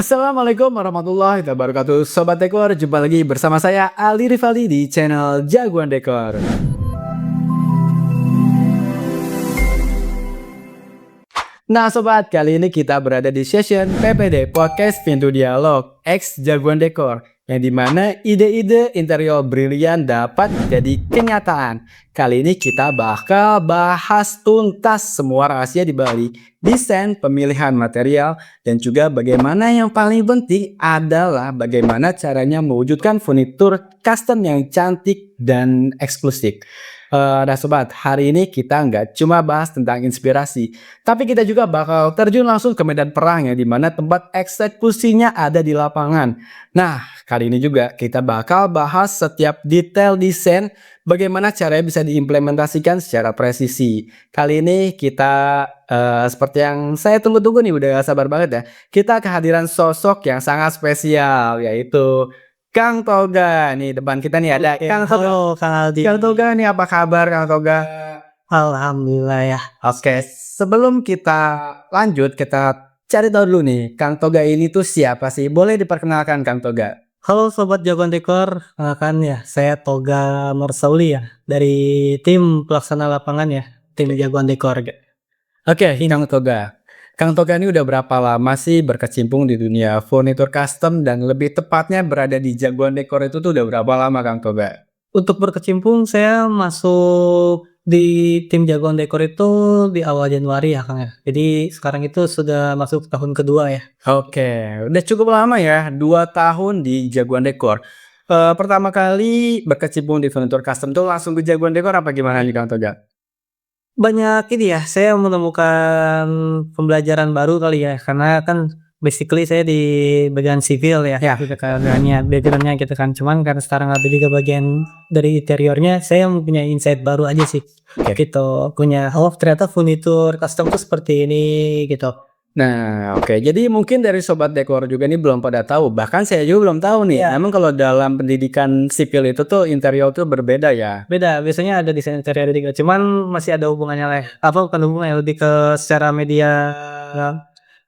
Assalamualaikum warahmatullahi wabarakatuh. Sobat Dekor, jumpa lagi bersama saya Ali Rivaldi di channel Jagoan Dekor. Nah sobat, kali ini kita berada di session PPD Podcast Pintu Dialog X Jagoan Dekor, yang dimana ide-ide interior brilian dapat jadi kenyataan. Kali ini kita bakal bahas tuntas semua rahasia di balik desain, pemilihan material, dan juga bagaimana yang paling penting adalah bagaimana caranya mewujudkan furnitur custom yang cantik dan eksklusif. Nah sobat, hari ini kita nggak cuma bahas tentang inspirasi, tapi kita juga bakal terjun langsung ke medan perang, ya, di mana tempat eksekusinya ada di lapangan. Nah, kali ini juga kita bakal bahas setiap detail desain, bagaimana caranya bisa diimplementasikan secara presisi. Kali ini kita seperti yang saya tunggu-tunggu nih, udah gak sabar banget ya. Kita kehadiran sosok yang sangat spesial, yaitu Kang Toga. Nih depan kita nih ada Kang Toga. Halo Kang Aldi. Kang Toga nih, apa kabar Kang Toga? Alhamdulillah ya. Oke, sebelum kita lanjut, kita cari tahu dulu nih, Kang Toga ini tuh siapa sih? Boleh diperkenalkan Kang Toga? Halo Sobat Jagoan Dekor, kan ya saya Toga Marsauli ya, dari tim pelaksana lapangan ya, tim Jagoan Dekor. Oke, Kang Toga. Kang Toga ini udah berapa lama sih berkecimpung di dunia furnitur custom, dan lebih tepatnya berada di Jagoan Dekor itu tuh udah berapa lama Kang Toga? Untuk berkecimpung saya masuk di tim Jagoan Dekor itu di awal Januari ya Kang ya. Jadi sekarang itu sudah masuk tahun kedua ya. Oke, udah cukup lama ya, 2 tahun di Jagoan Dekor. Pertama kali berkecimpung di furnitur custom tuh langsung ke Jagoan Dekor apa gimana nih Kang Toga? Banyak ini ya, saya menemukan pembelajaran baru kali ya, karena kan basically saya di bagian sipil ya, Ya. backgroundnya gitu kan. Cuman karena sekarang ada juga bagian dari interiornya, saya mempunyai insight baru aja sih. Oke. Gitu, punya ternyata furnitur custom tuh seperti ini gitu. Nah, oke. Jadi mungkin dari sobat dekor juga nih belum pada tahu, bahkan saya juga belum tahu nih. Iya. Memang kalau dalam pendidikan sipil itu tuh interior tuh berbeda ya. Beda, biasanya ada desain interior juga, cuman masih ada hubungannya lah. Bukan hubungannya, lebih ke secara media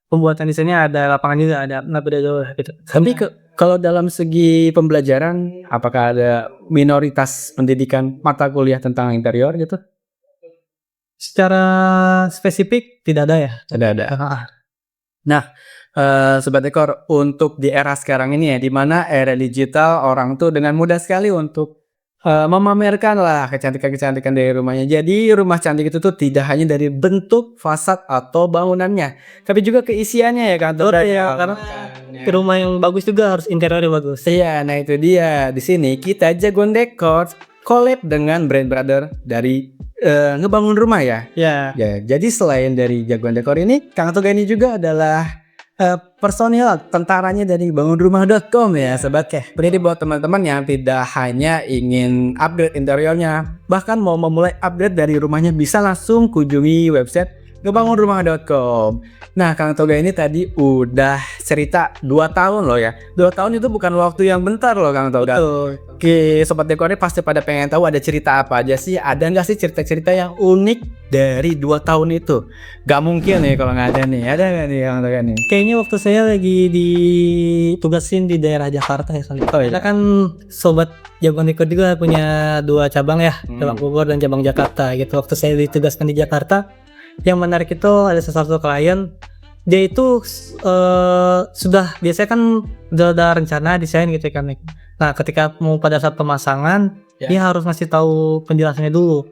pembuatan desainnya ada lapangan juga, ada beda jauh gitu. Tapi kalau dalam segi pembelajaran, apakah ada minoritas pendidikan mata kuliah tentang interior gitu? Secara spesifik tidak ada ya. Ada. Heeh. Nah, sobat dekor, untuk di era sekarang ini ya, di mana era digital, orang tuh dengan mudah sekali untuk memamerkan lah kecantikan-kecantikan dari rumahnya. Jadi rumah cantik itu tuh tidak hanya dari bentuk, fasad, atau bangunannya, tapi juga keisiannya ya kan. Betul ya, karena rumah yang bagus juga harus interiornya bagus. Iya, nah itu dia. Di sini kita Jagoan Dekor collab dengan brand brother dari ngebangun rumah ya. Ya. Ya, jadi selain dari Jagoan Dekor ini, Kang Toga ini juga adalah personil tentaranya dari bangunrumah.com ya sobat. Jadi buat teman-teman yang tidak hanya ingin upgrade interiornya, bahkan mau memulai upgrade dari rumahnya, bisa langsung kunjungi website ngebangunrumah.com. Nah, Kang Toga ini tadi udah cerita 2 tahun loh ya. 2 tahun itu bukan waktu yang bentar loh Kang Toga. Oke, sobat dekor ini pasti pada pengen tahu ada cerita apa aja sih. Ada nggak sih cerita-cerita yang unik dari 2 tahun itu? Gak mungkin nih kalau nggak ada nih. Ada nggak nih Kang Toga nih? Kayaknya waktu saya lagi ditugasin di daerah Jakarta ya. Kita kan sobat Jagoan Dekor juga punya 2 cabang ya, cabang Bogor dan cabang Jakarta gitu. Waktu saya ditugaskan di Jakarta, yang menarik itu ada salah satu klien, dia itu sudah biasanya kan udah ada rencana desain gitu kan. Nah ketika mau pada saat pemasangan, dia harus ngasih tahu penjelasannya dulu.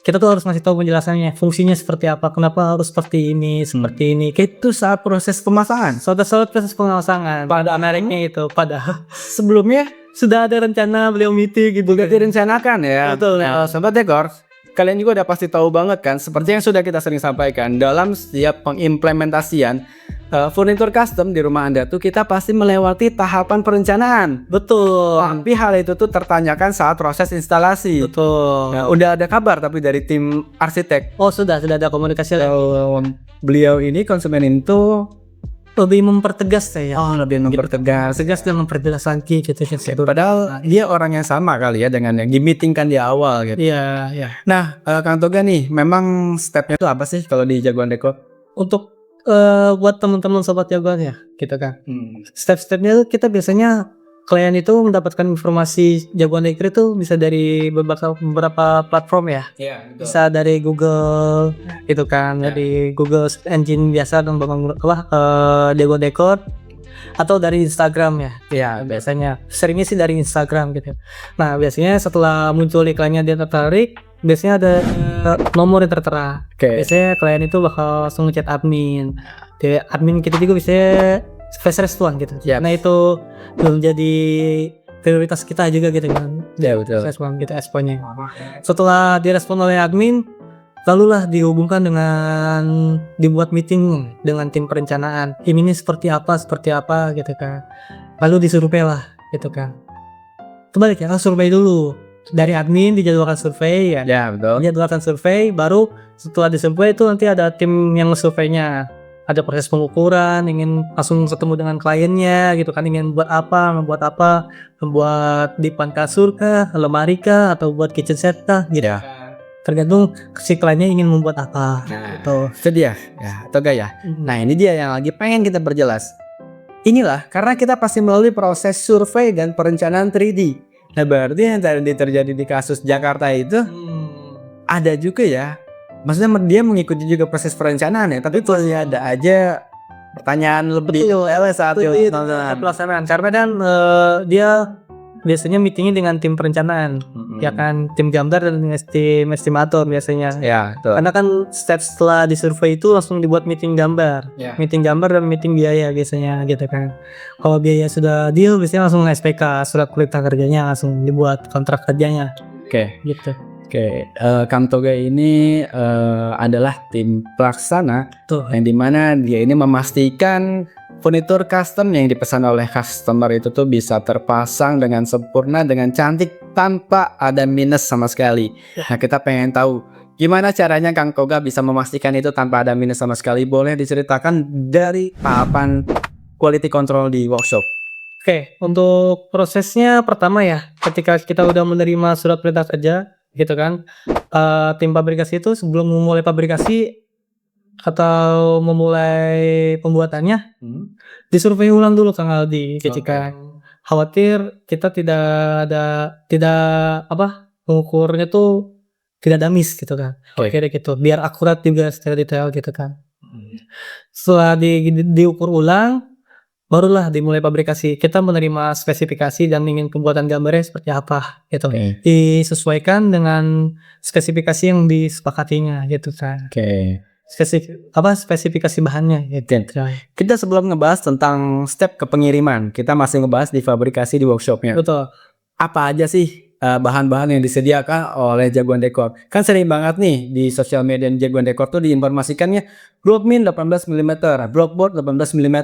Kita tuh harus ngasih tahu penjelasannya, fungsinya seperti apa, kenapa harus seperti ini, seperti ini. Itu saat proses pemasangan. Saat proses pemasangan. Pada menariknya itu, pada Sebelumnya sudah ada rencana beliau meeting gitu. udah direncanakan ya. Betul. Nah, sobat dekor, kalian juga udah pasti tahu banget kan, seperti yang sudah kita sering sampaikan, dalam setiap pengimplementasian furnitur custom di rumah Anda tuh kita pasti melewati tahapan perencanaan. Betul. Tapi hal itu tuh tertanyakan saat proses instalasi. Betul. Nah, udah ada kabar tapi dari tim arsitek. Oh sudah ada komunikasi. Beliau ini konsumen itu Lebih mempertegas saya. lebih mempertegas. Tegas dan memperjelas lagi gitu. Padahal dia orang yang sama kali ya dengan yang di-meetingkan di awal gitu. Iya. Nah, Kang Toga nih, memang stepnya itu apa sih kalau di Jagoan Dekor? Untuk buat teman-teman sobat jagoan ya, gitu kan. Step-stepnya tuh kita biasanya klien itu mendapatkan informasi jagoan Dekor itu bisa dari beberapa platform ya. Iya, betul. Bisa dari Google gitu kan, dari Google engine biasa dan jagoan Dekor atau dari Instagram ya. Iya, Biasanya seringnya sih dari Instagram gitu. Nah, biasanya setelah muncul iklannya dia tertarik, biasanya ada nomor yang tertera. Oke. Biasanya klien itu bakal langsung ngechat admin. Jadi admin kita juga bisa fast response gitu. Yap. Nah, itu belum jadi prioritas kita juga gitu kan. Ya, betul. Respon gitu responnya. Setelah direspon oleh admin, lalulah dihubungkan dengan dibuat meeting dengan tim perencanaan. Ini seperti apa gitu kan. Lalu disurvei lah gitu kan. Kebalik ya, survei dulu. Dari admin dijadwalkan survei ya. Ya, betul. Dijadwalkan survei, baru setelah disurvei itu nanti ada tim yang surveinya. Ada proses pengukuran, ingin langsung ketemu dengan kliennya gitu kan, ingin membuat apa, membuat dipan kasur kah, lemari kah, atau buat kitchen set kah gitu. Ya. Tergantung si kliennya ingin membuat apa gitu. Itu dia, ya, atau enggak ya? Nah, ini dia yang lagi pengen kita perjelas. Inilah karena kita pasti melalui proses survei dan perencanaan 3D. Nah, berarti yang tadi terjadi di kasus Jakarta itu ada juga ya. Maksudnya dia mengikuti juga proses perencanaan ya, tapi pasti ada aja pertanyaan lebih saat pelaksanaan. Karena kan dia biasanya meetingnya dengan tim perencanaan, ya kan, tim gambar dan tim estimator biasanya. Ya, betul. Karena kan step setelah disurvei itu langsung dibuat meeting gambar, meeting gambar dan meeting biaya biasanya gitu kan. Kalau biaya sudah deal, biasanya langsung SPK, surat perintah kerjanya langsung dibuat kontrak kerjanya. Oke. Gitu. Oke, Kang Toga ini adalah tim pelaksana yang dimana dia ini memastikan furnitur custom yang dipesan oleh customer itu tuh bisa terpasang dengan sempurna, dengan cantik, tanpa ada minus sama sekali. Nah, kita pengen tahu gimana caranya Kang Toga bisa memastikan itu tanpa ada minus sama sekali. Boleh diceritakan dari tahapan quality control di workshop? Oke, untuk prosesnya pertama ya, ketika kita udah menerima surat perintah kerja gitu kan, tim pabrikasi itu sebelum memulai pabrikasi atau memulai pembuatannya disurvei ulang dulu Kang Aldi, ketika khawatir kita tidak mengukurnya tuh tidak ada miss gitu kan, kira gitu, biar akurat juga secara detail gitu kan. Setelah diukur ulang, barulah dimulai pabrikasi. Kita menerima spesifikasi dan ingin pembuatan gambarnya seperti apa gitu. Disesuaikan dengan spesifikasi yang disepakatinya gitu kan. Spesifikasi bahannya gitu. Kita sebelum ngebahas tentang step ke pengiriman, kita masih ngebahas di fabrikasi di workshopnya. Betul. Apa aja sih bahan-bahan yang disediakan oleh Jagoan Dekor? Kan sering banget nih di sosial media Jagoan Dekor tuh diinformasikannya Blockmin 18 mm, Blockboard 18 mm.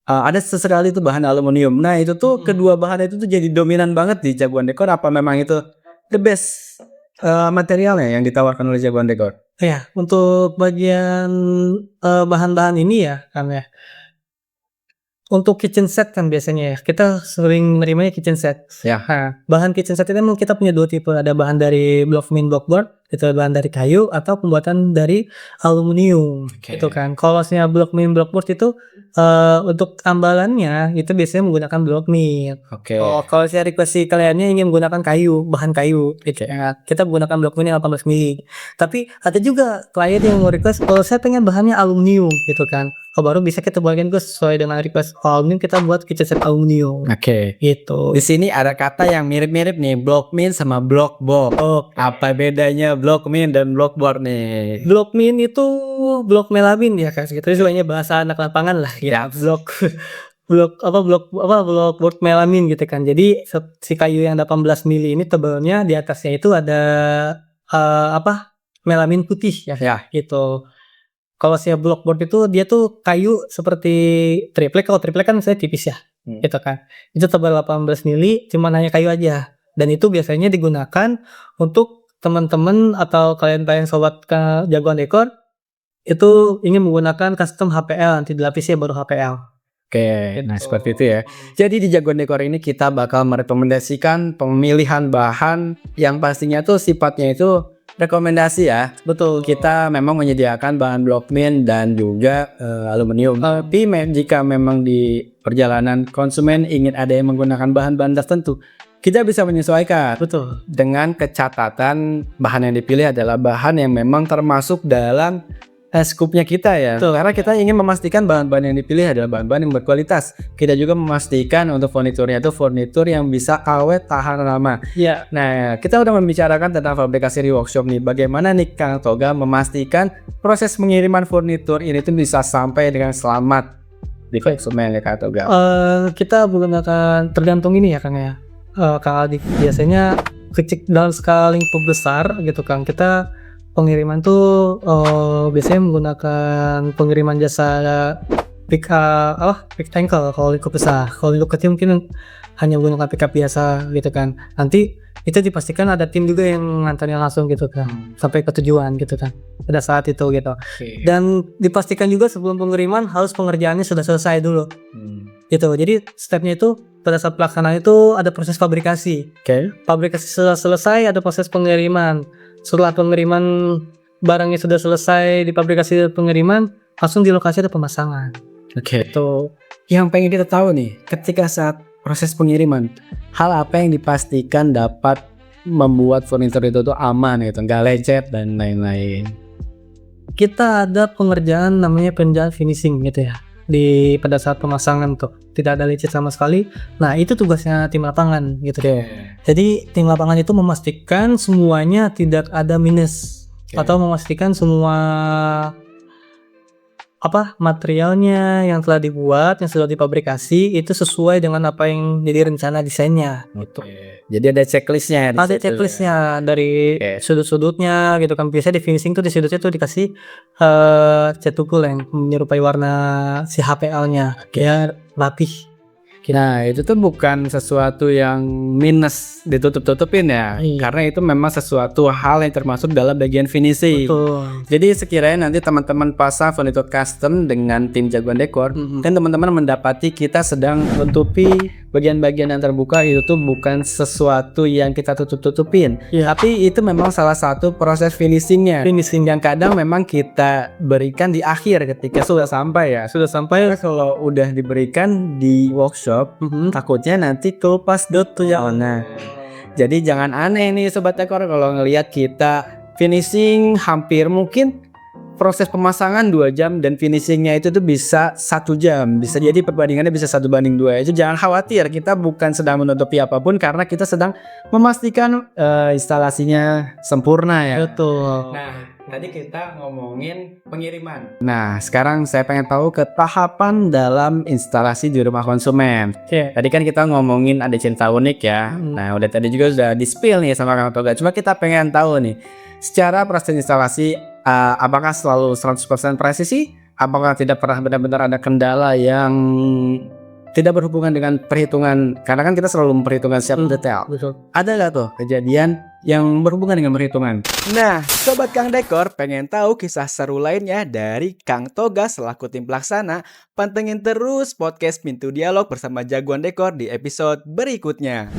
Ada sesekali itu bahan aluminium. Nah, itu tuh kedua bahan itu tuh jadi dominan banget di Jagoan Dekor. Apa memang itu the best materialnya yang ditawarkan oleh Jagoan Dekor? Ya, untuk bagian bahan-bahan ini ya kan ya. Untuk kitchen set kan biasanya ya, kita sering menerimanya kitchen set. Ya. Nah, bahan kitchen set itu memang kita punya dua tipe, ada bahan dari Blockmin Blockboard, itu bahan dari kayu, atau pembuatan dari aluminium. Itu kan. Kalau misalnya Blockmin Blockboard itu untuk ambalannya itu biasanya menggunakan Blockmin. Kalau saya request si kliennya ingin menggunakan kayu, bahan kayu, gitu ya, kita menggunakan Blockmin yang 18 mm. Tapi ada juga klien yang mau request, kalau saya pengen bahannya aluminium, gitu kan. Baru bisa kita buatkan sesuai dengan request aluminium, kita buat kitchen set aluminium. Gitu. Di sini ada kata yang mirip-mirip nih, Blockmin sama Blockboard. Apa bedanya Blockmin dan Blockboard nih? Blockmin itu blok melamin ya kan, gitu istilahnya bahasa anak lapangan lah ya. Blockboard melamin gitu kan. Jadi si kayu yang 18 mili ini tebalnya di atasnya itu ada melamin putih ya. Gitu. Kalau saya blockboard itu dia tuh kayu seperti triplek. Kalau triplek kan saya tipis ya, gitu kan. Itu tebal 18 mili, cuman hanya kayu aja. Dan itu biasanya digunakan untuk teman-teman atau klien-klien sobat Jagoan Dekor itu ingin menggunakan custom HPL, nanti dilapisnya baru HPL. Nah seperti itu ya. Jadi di Jagoan Dekor ini kita bakal merekomendasikan pemilihan bahan yang pastinya tuh sifatnya itu rekomendasi ya. Betul. Kita memang menyediakan bahan block mint dan juga aluminium. Tapi jika memang di perjalanan konsumen ingin ada yang menggunakan bahan-bahan tertentu, kita bisa menyesuaikan. Betul. Dengan catatan bahan yang dipilih adalah bahan yang memang termasuk dalam skupnya kita ya. Betul. Karena kita ingin memastikan bahan-bahan yang dipilih adalah bahan-bahan yang berkualitas. Kita juga memastikan untuk furniturnya itu furnitur yang bisa awet tahan lama. Iya. Nah, kita udah membicarakan tentang fabrikasi di workshop nih. Bagaimana nih Kang Toga memastikan proses pengiriman furnitur ini tuh bisa sampai dengan selamat di konsumen ya Kang Toga? Kita menggunakan tergantung ini ya Kang ya. Kang Aldi, biasanya dalam skala lingkup besar gitu Kang, kita pengiriman tuh biasanya menggunakan pengiriman jasa pick ankle kalau lingkup besar. Kalau lingkup kecil mungkin hanya menggunakan pickup biasa gitu kan. Nanti itu dipastikan ada tim juga yang ngantarnya langsung gitu kan, sampai ke tujuan gitu kan pada saat itu gitu. Dan dipastikan juga sebelum pengiriman harus pengerjaannya sudah selesai dulu gitu. Jadi stepnya itu pada saat pelaksanaan itu ada proses fabrikasi. Fabrikasi sudah selesai, ada proses pengiriman. Setelah pengiriman barangnya sudah selesai di fabrikasi pengiriman, langsung di lokasi ada pemasangan. Itu yang pengen kita tahu nih, ketika saat proses pengiriman, hal apa yang dipastikan dapat membuat furnitur itu tuh aman gitu, nggak lecet dan lain-lain. Kita ada pengerjaan namanya pengerjaan finishing gitu ya. Pada saat pemasangan tuh tidak ada lecet sama sekali. Nah, itu tugasnya tim lapangan gitu. Jadi tim lapangan itu memastikan semuanya tidak ada minus atau memastikan semua materialnya yang telah dibuat, yang sudah difabrikasi itu sesuai dengan apa yang jadi rencana desainnya gitu. Jadi ada checklistnya. Ada checklistnya dari sudut-sudutnya gitu kan. Biasanya di finishing tuh di sudutnya tuh dikasih cat tukul yang menyerupai warna si HPL-nya biar rapih. Nah, itu tuh bukan sesuatu yang minus ditutup-tutupin ya. Karena itu memang sesuatu hal yang termasuk dalam bagian finishing. Betul. Jadi sekiranya nanti teman-teman pasang furnitur custom dengan tim jagoan dekor, dan teman-teman mendapati kita sedang menutupi bagian-bagian yang terbuka, itu tuh bukan sesuatu yang kita tutup-tutupin. Tapi itu memang salah satu proses finishingnya. Finishing yang kadang memang kita berikan di akhir ketika sudah sampai ya. Sudah sampai kalau udah diberikan di workshop, takutnya nanti kelupas dot tuh ya. Nah, jadi jangan aneh nih sobat dekor kalau ngelihat kita finishing hampir mungkin proses pemasangan 2 jam dan finishingnya itu tuh bisa 1 jam. Bisa jadi perbandingannya bisa 1:2. Itu jangan khawatir, kita bukan sedang menutupi apapun karena kita sedang memastikan instalasinya sempurna ya. Betul. Nah, tadi kita ngomongin pengiriman. Nah, sekarang saya pengen tahu ke tahapan dalam instalasi di rumah konsumen. Tadi kan kita ngomongin ada cinta unik ya. Nah, udah tadi juga sudah di-spill nih sama Kang Toga. Cuma kita pengen tahu nih, secara proses instalasi apakah selalu 100% presisi? Apakah tidak pernah benar-benar ada kendala yang tidak berhubungan dengan perhitungan? Karena kan kita selalu memperhitungkan secara detail. Betul. Ada nggak tuh kejadian yang berhubungan dengan perhitungan? Nah, Sobat Kang Dekor pengen tahu kisah seru lainnya dari Kang Toga selaku tim pelaksana? Pantengin terus podcast Pintu Dialog bersama Jagoan Dekor di episode berikutnya.